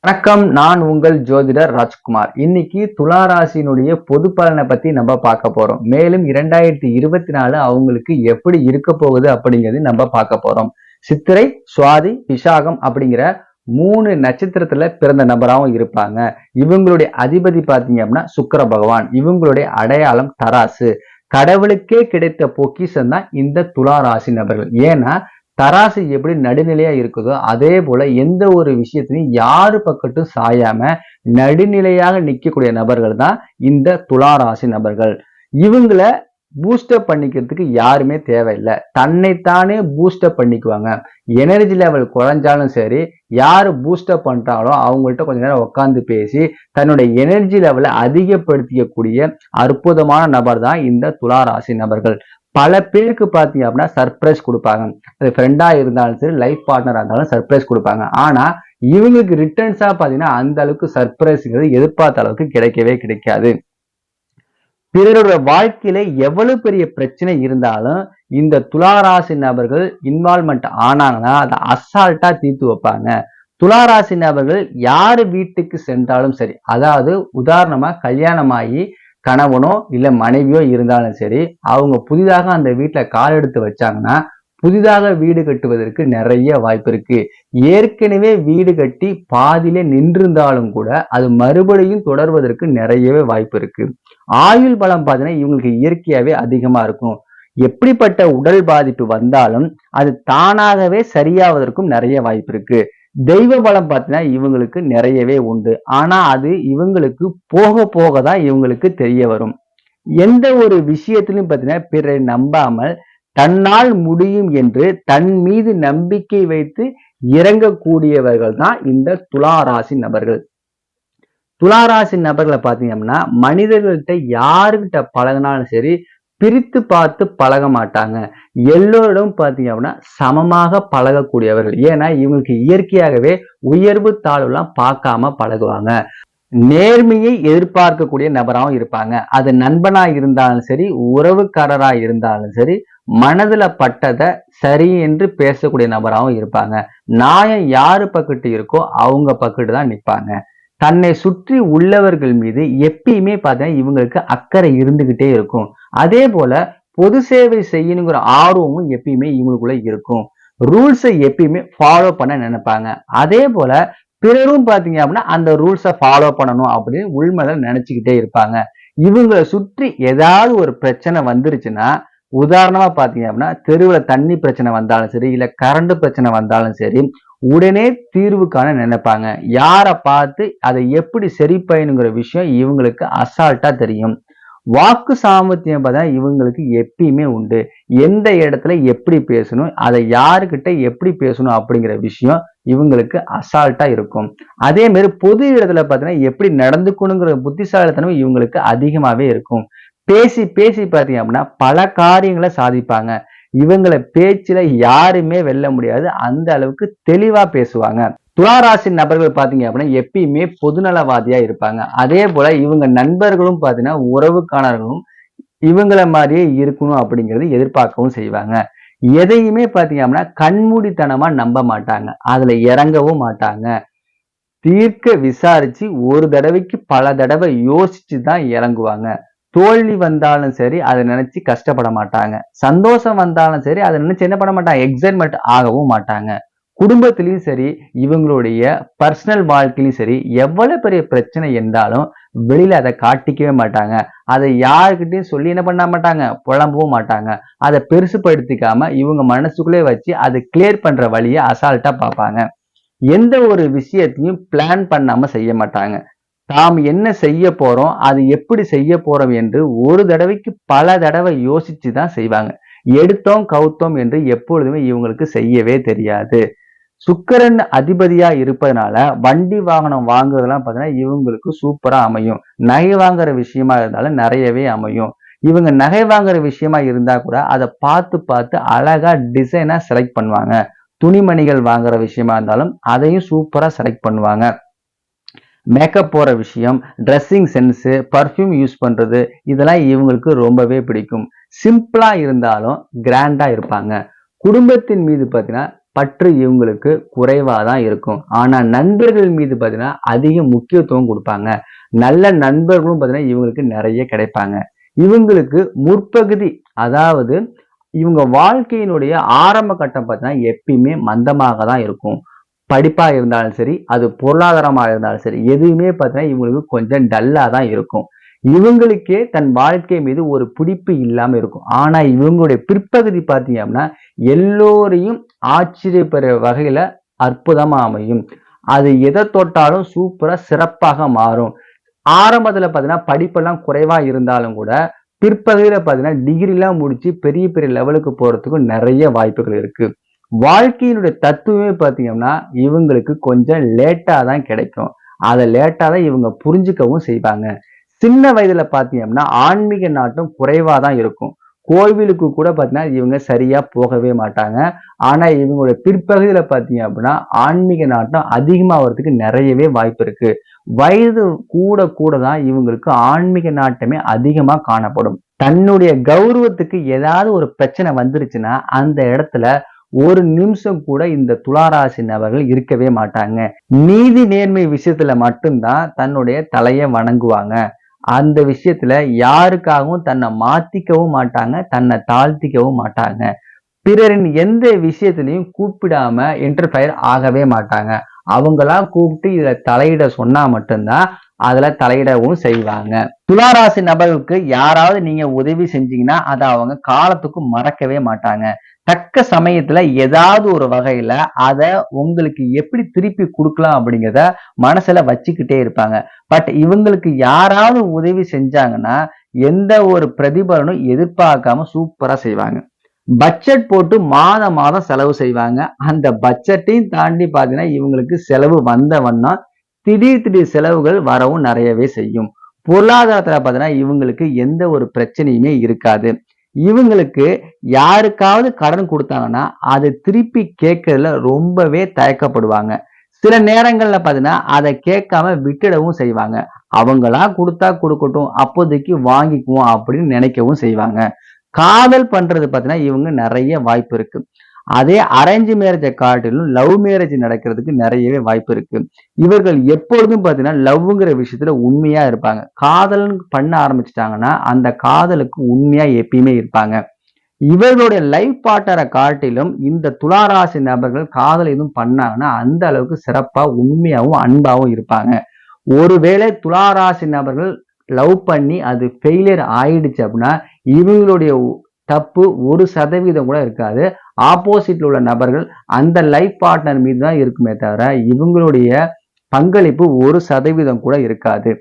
வணக்கம். நான் உங்கள் ஜோதிடர் ராஜ்குமார். இன்னைக்கு துளாராசினுடைய பொது பலனை பத்தி நம்ம பார்க்க போறோம். மேலும் 2024 அவங்களுக்கு எப்படி இருக்க போகுது அப்படிங்கிறது நம்ம பார்க்க போறோம். சித்திரை, சுவாதி, விசாகம் அப்படிங்கிற 3 நட்சத்திரத்துல பிறந்த நபராகவும் இருப்பாங்க. இவங்களுடைய அதிபதி பாத்தீங்க அப்படின்னா சுக்கிர பகவான். இவங்களுடைய அடையாளம் தராசு. கடவுளுக்கே கிடைத்த பொக்கிஷம் தான் இந்த துளாராசி நபர்கள். ஏன்னா தராசு எப்படி நடுநிலையா இருக்குதோ அதே போல எந்த ஒரு விஷயத்திலையும் யாரு பக்கத்தும் சாயாம நடுநிலையாக நிற்கக்கூடிய நபர்கள் தான் இந்த துளாராசி நபர்கள். இவங்கள பூஸ்டப் பண்ணிக்கிறதுக்கு யாருமே தேவையில்லை. தன்னைத்தானே பூஸ்டப் பண்ணிக்குவாங்க. எனர்ஜி லெவல் குறைஞ்சாலும் சரி, யாரு பூஸ்டப் பண்றாங்களோ அவங்கள்ட்ட கொஞ்ச நேரம் உட்காந்து பேசி தன்னுடைய எனர்ஜி லெவலை அதிகப்படுத்திக்கக்கூடிய அற்புதமான நபர் தான் இந்த துளாராசி நபர்கள். பல பேருக்கு பாத்தீங்க அப்படின்னா சர்ப்ரைஸ் கொடுப்பாங்க. அது ஃப்ரெண்டா இருந்தாலும் சரி, லைஃப் பார்ட்னரா இருந்தாலும் சர்ப்ரைஸ் கொடுப்பாங்க. ஆனா இவங்களுக்கு ரிட்டர்ன்ஸா பாத்தீங்கன்னா அந்த அளவுக்கு சர்ப்ரைஸ்ங்கிறது எதிர்பார்த்த அளவுக்கு கிடைக்கவே கிடைக்காது. பிறருடைய வாழ்க்கையில எவ்வளவு பெரிய பிரச்சனை இருந்தாலும் இந்த துளாராசி நபர்கள் இன்வால்மெண்ட் ஆனாங்கன்னா அதை அசால்ட்டா தீர்த்து வைப்பாங்க. துளாராசி நபர்கள் யாரு வீட்டுக்கு சென்றாலும் சரி, அதாவது உதாரணமா கல்யாணமாகி கணவனோ இல்ல மனைவியோ இருந்தாலும் சரி, அவங்க புதிதாக அந்த வீட்டுல கால் எடுத்து வச்சாங்கன்னா புதிதாக வீடு கட்டுவதற்கு நிறைய வாய்ப்பு இருக்கு. ஏற்கனவே வீடு கட்டி பாதியிலே நின்றிருந்தாலும் கூட அது மறுபடியும் தொடர்வதற்கு நிறையவே வாய்ப்பு இருக்கு. ஆயுள் பலம் பார்த்தீங்கன்னா இவங்களுக்கு இயற்கையாவே அதிகமா இருக்கும். எப்படிப்பட்ட உடல் பாதிப்பு வந்தாலும் அது தானாகவே சரியாவதற்கும் நிறைய வாய்ப்பு இருக்கு. தெய்வ பலம் பார்த்தீங்கன்னா இவங்களுக்கு நிறையவே உண்டு. ஆனா அது இவங்களுக்கு போக போக தான் இவங்களுக்கு தெரிய வரும். எந்த ஒரு விஷயத்திலும் பார்த்தீங்கன்னா பிறரை நம்பாமல் தன்னால் முடியும் என்று தன் மீது நம்பிக்கை வைத்து இறங்கக்கூடியவர்கள் தான் இந்த துளாராசி நபர்கள். துளாராசி நபர்களை பார்த்தீங்கன்னா மனிதர்கள்ட்ட யாருக்கிட்ட பழகினாலும் சரி, பிரித்து பார்த்து பழக மாட்டாங்க. எல்லோரிடம் பார்த்தீங்க அப்படின்னா சமமாக பழகக்கூடியவர்கள். ஏன்னா இவங்களுக்கு இயற்கையாகவே உயர்வு தாழ்வுலாம் பார்க்காம பழகுவாங்க. நேர்மையை எதிர்பார்க்கக்கூடிய நபராகவும் இருப்பாங்க. அது நண்பனா இருந்தாலும் சரி, உறவுக்காரரா இருந்தாலும் சரி, மனதுல பட்டதை சரி என்று பேசக்கூடிய நபராகவும் இருப்பாங்க. நியாயம் யாரு பக்கத்து இருக்கோ அவங்க பக்கத்து தான் நிற்பாங்க. தன்னை சுற்றி உள்ளவர்கள் மீது எப்பயுமே பார்த்தீங்கன்னா இவங்களுக்கு அக்கறை இருந்துகிட்டே இருக்கும். அதே போல பொது சேவை செய்யணுங்கிற ஆர்வமும் எப்பயுமே இவங்களுக்குள்ள இருக்கும். ரூல்ஸை எப்பயுமே ஃபாலோ பண்ண நினைப்பாங்க. அதே போல பிறரும் பாத்தீங்க அப்படின்னா அந்த ரூல்ஸை ஃபாலோ பண்ணணும் அப்படின்னு உள்மனதில நினைச்சுக்கிட்டே இருப்பாங்க. இவங்களை சுற்றி ஏதாவது ஒரு பிரச்சனை வந்துருச்சுன்னா, உதாரணமா பாத்தீங்க அப்படின்னா தெருவுல தண்ணி பிரச்சனை வந்தாலும் சரி, இல்ல கரண்ட் பிரச்சனை வந்தாலும் சரி, உடனே தீர்வு காண நினைப்பாங்க. யாரை பார்த்து அதை எப்படி சரி பயணுங்கிற விஷயம் இவங்களுக்கு அசால்ட்டா தெரியும். வாக்கு சாமர்த்தியம் பார்த்தா இவங்களுக்கு எப்பயுமே உண்டு. எந்த இடத்துல எப்படி பேசணும், அதை யாருக்கிட்ட எப்படி பேசணும் அப்படிங்கிற விஷயம் இவங்களுக்கு அசால்ட்டா இருக்கும். அதே மாதிரி பொது இடத்துல பார்த்தீங்கன்னா எப்படி நடந்துக்கணுங்கிற புத்திசாலித்தனம் இவங்களுக்கு அதிகமாவே இருக்கும். பேசி பேசி பார்த்தீங்க அப்படின்னா பல காரியங்களை சாதிப்பாங்க. இவங்களை பேச்சுல யாருமே வெல்ல முடியாது. அந்த அளவுக்கு தெளிவா பேசுவாங்க. துளாராசி நபர்கள் பாத்தீங்க அப்படின்னா எப்பயுமே பொதுநலவாதியா இருப்பாங்க. அதே போல இவங்க நண்பர்களும் பாத்தீங்கன்னா உறவுக்காரர்களும் இவங்களை மாதிரியே இருக்கணும் அப்படிங்கிறது எதிர்பார்க்கவும் செய்வாங்க. எதையுமே பாத்தீங்க அப்படின்னா கண்மூடித்தனமா நம்ப மாட்டாங்க. அதுல இறங்கவும் மாட்டாங்க. தீர்க்க விசாரிச்சு ஒரு தடவைக்கு பல தடவை யோசிச்சு தான் இறங்குவாங்க. தோல்வி வந்தாலும் சரி அதை நினைச்சு கஷ்டப்பட மாட்டாங்க. சந்தோஷம் வந்தாலும் சரி அதை நினைச்சு என்ன பண்ண மாட்டாங்க, எக்ஸைட்மெண்ட் ஆகவும் மாட்டாங்க. குடும்பத்திலையும் சரி, இவங்களுடைய பர்சனல் வாழ்க்கையிலும் சரி, எவ்வளவு பெரிய பிரச்சனை இருந்தாலும் வெளியில அதை காட்டிக்கவே மாட்டாங்க. அதை யாருக்கிட்டையும் சொல்லி என்ன பண்ண மாட்டாங்க, புலம்பவும் மாட்டாங்க. அதை பெருசுபடுத்திக்காம இவங்க மனசுக்குள்ளே வச்சு அதை கிளியர் பண்ற வழியை அசால்ட்டா பார்ப்பாங்க. எந்த ஒரு விஷயத்தையும் பிளான் பண்ணாம செய்ய மாட்டாங்க. தாம் என்ன செய்ய போறோம், அது எப்படி செய்ய போறோம் என்று ஒரு தடவைக்கு பல தடவை யோசிச்சு தான் செய்வாங்க. எடுத்தோம் கவுத்தோம் என்று எப்பொழுதுமே இவங்களுக்கு செய்யவே தெரியாது. சுக்கிரன் அதிபதியா இருப்பதனால வண்டி வாகனம் வாங்குறதெல்லாம் பார்த்தீங்கன்னா இவங்களுக்கு சூப்பரா அமையும். நகை வாங்குற விஷயமா இருந்தாலும் நிறையவே அமையும். இவங்க நகை வாங்குற விஷயமா இருந்தா கூட அதை பார்த்து பார்த்து அழகா டிசைனா செலக்ட் பண்ணுவாங்க. துணிமணிகள் வாங்குற விஷயமா இருந்தாலும் அதையும் சூப்பரா செலக்ட் பண்ணுவாங்க. மேக்கப் போற விஷயம், ட்ரெஸ்ஸிங் சென்ஸ், பர்ஃப்யூம் யூஸ் பண்றது இதெல்லாம் இவங்களுக்கு ரொம்பவே பிடிக்கும். சிம்பிளா இருந்தாலும் கிராண்டா இருப்பாங்க. குடும்பத்தின் மீது பார்த்தீங்கன்னா பற்று இவங்களுக்கு குறைவா தான் இருக்கும். ஆனா நண்பர்கள் மீது பாத்தீங்கன்னா அதிக முக்கியத்துவம் கொடுப்பாங்க. நல்ல நண்பர்களும் பாத்தீங்கன்னா இவங்களுக்கு நிறைய கிடைப்பாங்க. இவங்களுக்கு முற்பகுதி, அதாவது இவங்க வாழ்க்கையினுடைய ஆரம்ப கட்டம் பாத்தீங்கன்னா எப்பயுமே மந்தமாக தான் இருக்கும். படிப்பா இருந்தாலும் சரி, அது பொருளாதாரமா இருந்தாலும் சரி, எதுவுமே பாத்தீங்கன்னா இவங்களுக்கு கொஞ்சம் டல்லா தான் இருக்கும். இவங்களுக்கே தன் வாழ்க்கை மீது ஒரு பிடிப்பு இல்லாம இருக்கும். ஆனா இவங்களுடைய பிற்பகுதி பாத்தீங்க அப்படின்னா எல்லோரையும் ஆச்சரியப்படுற வகையில அற்புதமா அமையும். அது எதை தொட்டாலும் சூப்பரா சிறப்பாக மாறும். ஆரம்பத்துல பாத்தீங்கன்னா படிப்பெல்லாம் குறைவா இருந்தாலும் கூட பிற்பகுதியில பாத்தீங்கன்னா டிகிரி எல்லாம் முடிச்சு பெரிய பெரிய லெவலுக்கு போறதுக்கு நிறைய வாய்ப்புகள் இருக்கு. வாழ்க்கையினுடைய தத்துவமே பாத்தீங்கன்னா இவங்களுக்கு கொஞ்சம் லேட்டா தான் கிடைக்கும். அதை லேட்டா தான் இவங்க புரிஞ்சுக்கவும் செய்வாங்க. சின்ன வயதுல பாத்தீங்கன்னா ஆன்மீக நாட்டம் குறைவா தான் இருக்கும். கோவிலுக்கு கூட பாத்தீங்கன்னா இவங்க சரியா போகவே மாட்டாங்க. ஆனா இவங்களுடைய பிற்பகுதியில பாத்தீங்க அப்படின்னா ஆன்மீக நாட்டம் அதிகமாவதுக்கு நிறையவே வாய்ப்பு இருக்கு. வயது கூட கூட தான் இவங்களுக்கு ஆன்மீக நாட்டமே அதிகமா காணப்படும். தன்னுடைய கௌரவத்துக்கு ஏதாவது ஒரு பிரச்சனை வந்துருச்சுன்னா அந்த இடத்துல ஒரு நிமிஷம் கூட இந்த துளாராசி நபர்கள் இருக்கவே மாட்டாங்க. நீதி நேர்மை விஷயத்துல மட்டும்தான் தன்னுடைய தலையை வணங்குவாங்க. அந்த விஷயத்துல யாருக்காகவும் தன்னை மாத்திக்கவும் மாட்டாங்க, தன்னை தாழ்த்திக்கவும் மாட்டாங்க. பிறரின் எந்த விஷயத்திலையும் கூப்பிடாம இன்டர்ஃபயர் ஆகவே மாட்டாங்க. அவங்களா கூப்பிட்டு இதுல தலையிட சொன்னா மட்டும்தான் அதுல தலையிடவும் செய்வாங்க. துளாராசி நபர்களுக்கு யாராவது நீங்க உதவி செஞ்சீங்கன்னா அதை அவங்க காலத்துக்கு மறக்கவே மாட்டாங்க. தக்க சமயத்துல ஏதாவது ஒரு வகையில அத உங்களுக்கு எப்படி திருப்பி கொடுக்கலாம் அப்படிங்கிறத மனசுல வச்சுக்கிட்டே இருப்பாங்க. பட் இவங்களுக்கு யாராவது உதவி செஞ்சாங்கன்னா எந்த ஒரு பிரதிபலனும் எதிர்பார்க்காம சூப்பரா செய்வாங்க. பட்ஜெட் போட்டு மாதம் மாதம் செலவு செய்வாங்க. அந்த பட்ஜெட்டையும் தாண்டி பாத்தீங்கன்னா இவங்களுக்கு செலவு வந்த வண்ணம் திடீர் செலவுகள் வரவும் நிறையவே செய்யும். பொருளாதாரத்துல பாத்தீங்கன்னா இவங்களுக்கு எந்த ஒரு பிரச்சனையுமே இருக்காது. இவங்களுக்கு யாருக்காவது கடன் கொடுத்தாங்கன்னா அதை திருப்பி கேட்கறதுல ரொம்பவே தயக்கப்படுவாங்க. சில நேரங்கள்ல பாத்தீங்கன்னா அதை கேட்காம விட்டுடவும் செய்வாங்க. அவங்களா கொடுத்தா கொடுக்கட்டும், அப்போதைக்கு வாங்கிக்குவோம் அப்படின்னு நினைக்கவும் செய்வாங்க. காதல் பண்றது பாத்தீங்கன்னா இவங்க நிறைய வாய்ப்பு இருக்கு. அதே அரேஞ்ச் மேரேஜை காட்டிலும் லவ் மேரேஜ் நடக்கிறதுக்கு நிறையவே வாய்ப்பு இருக்கு. இவர்கள் எப்பொழுதும் பாத்தீங்கன்னா லவ்ங்கிற விஷயத்துல உண்மையா இருப்பாங்க. காதல் பண்ண ஆரம்பிச்சிட்டாங்கன்னா அந்த காதலுக்கு உண்மையா எப்பயுமே இருப்பாங்க. இவர்களுடைய லைஃப் பார்ட்னரை காட்டிலும் இந்த துளாராசி நபர்கள் காதல் எதுவும் பண்ணாங்கன்னா அந்த அளவுக்கு சிறப்பா உண்மையாவும் அன்பாவும் இருப்பாங்க. ஒருவேளை துளாராசி நபர்கள் லவ் பண்ணி அது ஃபெயிலியர் ஆயிடுச்சு அப்படின்னா இவங்களுடைய தப்பு 1% கூட இருக்காது. ஆப்போசிட்ல உள்ள நபர்கள் அந்த லைஃப் பார்ட்னர் மீது தான் இருக்குமே தவிர இவங்களுடைய பங்களிப்பு 1% கூட இருக்காது.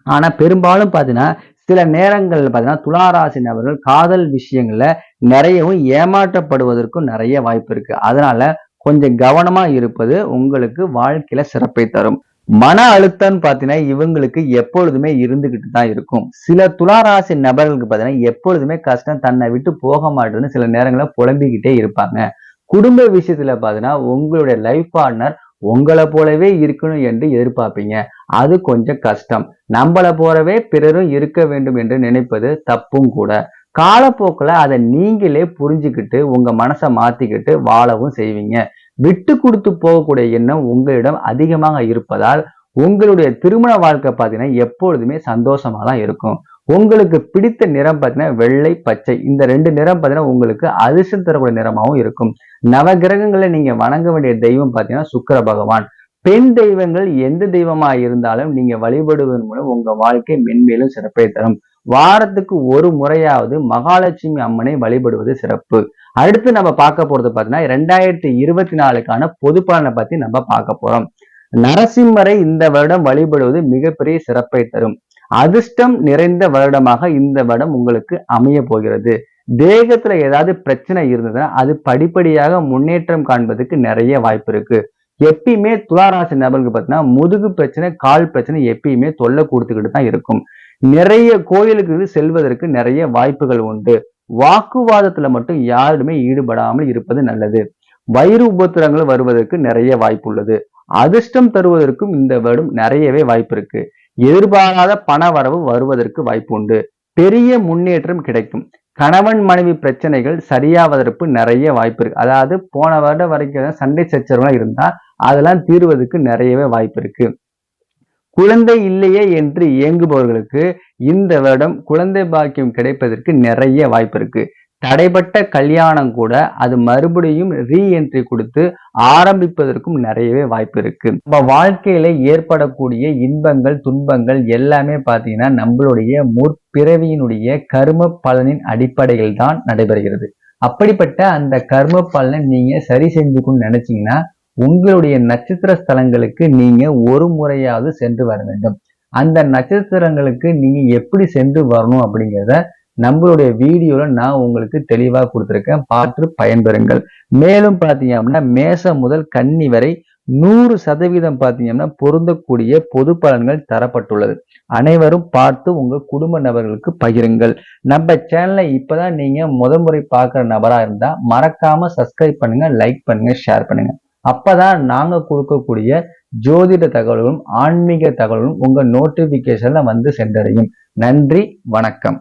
ஆனா பெரும்பாலும் பாத்தீங்கன்னா சில நேரங்கள்ல பாத்தீங்கன்னா துளாராசி நபர்கள் காதல் விஷயங்கள்ல நிறையவும் ஏமாற்றப்படுவதற்கும் நிறைய வாய்ப்பு இருக்கு. அதனால கொஞ்சம் கவனமா இருப்பது உங்களுக்கு வாழ்க்கையில சிறப்பை தரும். மன அழுத்தம்னு பாத்தீங்கன்னா இவங்களுக்கு எப்பொழுதுமே இருந்துகிட்டு தான் இருக்கும். சில துளாராசி நபர்களுக்கு பாத்தீங்கன்னா எப்பொழுதுமே கஷ்டம் தன்னை விட்டு போக மாட்டேன்னு சில நேரங்கள புலம்பிக்கிட்டே இருப்பாங்க. குடும்ப விஷயத்துல பாத்தீங்கன்னா உங்களுடைய லைஃப் பார்ட்னர் உங்களை போலவே இருக்கணும் என்று எதிர்பார்ப்பீங்க. அது கொஞ்சம் கஷ்டம். நம்மளை போலவே பிறரும் இருக்க வேண்டும் என்று நினைப்பது தப்பும் கூட. காலப்போக்கில் அதை நீங்களே புரிஞ்சுக்கிட்டு உங்க மனசை மாத்திக்கிட்டு வாழவும் செய்வீங்க. விட்டு கொடுத்து போகக்கூடிய எண்ணம் உங்களிடம் அதிகமாக இருப்பதால் உங்களுடைய திருமண வாழ்க்கை பார்த்தீங்கன்னா எப்பொழுதுமே சந்தோஷமா தான் இருக்கும். உங்களுக்கு பிடித்த நிறம் பார்த்தீங்கன்னா வெள்ளை, பச்சை. இந்த 2 நிறம் பார்த்தீங்கன்னா உங்களுக்கு அதிர்ஷ்டம் தரக்கூடிய நிறமாகவும் இருக்கும். நவகிரகங்களை நீங்க வணங்க வேண்டிய தெய்வம் பார்த்தீங்கன்னா சுக்கிர பகவான். பெண் தெய்வங்கள் எந்த தெய்வமா இருந்தாலும் நீங்க வழிபடுவதன் மூலம் உங்க வாழ்க்கை மென்மேலும் சிறப்பை தரும். வாரத்துக்கு ஒரு முறையாவது மகாலட்சுமி அம்மனை வழிபடுவது சிறப்பு. அடுத்து நம்ம பார்க்க போறது பாத்தீங்கன்னா 2024க்கான பொது பலனை பத்தி நம்ம பார்க்க போறோம். நரசிம்மரை இந்த வருடம் வழிபடுவது மிகப்பெரிய சிறப்பை தரும். அதிர்ஷ்டம் நிறைந்த வருடமாக இந்த வருடம் உங்களுக்கு அமைய போகிறது. தேகத்துல ஏதாவது பிரச்சனை இருந்ததுன்னா அது படிப்படியாக முன்னேற்றம் காண்பதற்கு நிறைய வாய்ப்பு இருக்கு. எப்பயுமே துளாராசி நபர்களுக்கு பார்த்தீங்கன்னா முதுகு பிரச்சனை, கால் பிரச்சனை எப்பயுமே தொல்லை கொடுத்துக்கிட்டு தான் இருக்கும். நிறைய கோயிலுக்கு செல்வதற்கு நிறைய வாய்ப்புகள் உண்டு. வாக்குவாதத்துல மட்டும் யாருமே ஈடுபடாமல் இருப்பது நல்லது. வயிறு உபத்திரங்கள் வருவதற்கு நிறைய வாய்ப்பு உள்ளது. அதிர்ஷ்டம் தருவதற்கும் இந்த வருடம் நிறையவே வாய்ப்பு இருக்கு. எதிர்பாராத பண வரவு வருவதற்கு வாய்ப்பு உண்டு. பெரிய முன்னேற்றம் கிடைக்கும். கணவன் மனைவி பிரச்சனைகள் சரியாவதற்கு நிறைய வாய்ப்பு இருக்கு. அதாவது போன வருடம் வரைக்கும் சண்டை சச்சரவுலாம் இருந்தா அதெல்லாம் தீர்வதற்கு நிறையவே வாய்ப்பு இருக்கு. குழந்தை இல்லையே என்று ஏங்குபவர்களுக்கு இந்த வருடம் குழந்தை பாக்கியம் கிடைப்பதற்கு நிறைய வாய்ப்பு இருக்கு. தடைப்பட்ட கல்யாணம் கூட அது மறுபடியும் ரீஎன்ட்ரி கொடுத்து ஆரம்பிப்பதற்கும் நிறையவே வாய்ப்பு இருக்கு. நம்ம வாழ்க்கையில ஏற்படக்கூடிய இன்பங்கள் துன்பங்கள் எல்லாமே பாத்தீங்கன்னா நம்மளுடைய முற்பிறவியினுடைய கர்ம பலனின் அடிப்படையில் தான் நடைபெறுகிறது. அப்படிப்பட்ட அந்த கர்ம பலனை நீங்க சரி செஞ்சுக்கணும்னு நினைச்சீங்கன்னா உங்களுடைய நட்சத்திர ஸ்தலங்களுக்கு நீங்க ஒரு முறையாவது சென்று வர வேண்டும். அந்த நட்சத்திரங்களுக்கு நீங்க எப்படி சென்று வரணும் அப்படிங்கிறத நம்மளுடைய வீடியோல நான் உங்களுக்கு தெளிவா கொடுத்திருக்கேன். பார்த்து பயன்பெறுங்கள். மேலும் பாத்தீங்க அப்படின்னா மேசம் முதல் கன்னி வரை 100% பாத்தீங்கன்னா பொருந்தக்கூடிய பொது பலன்கள் தரப்பட்டுள்ளது. அனைவரும் பார்த்து உங்க குடும்ப நபர்களுக்கு பகிருங்கள். நம்ம சேனலை இப்பதான் நீங்க முறை பார்க்கிற நபரா இருந்தா மறக்காம சப்ஸ்கிரைப் பண்ணுங்க, லைக் பண்ணுங்க, ஷேர் பண்ணுங்க. அப்பதான் நாங்க கொடுக்கக்கூடிய ஜோதிட தகவல்களும் ஆன்மீக தகவல்களும் உங்க நோட்டிபிகேஷன்ல வந்து சென்றடையும். நன்றி, வணக்கம்.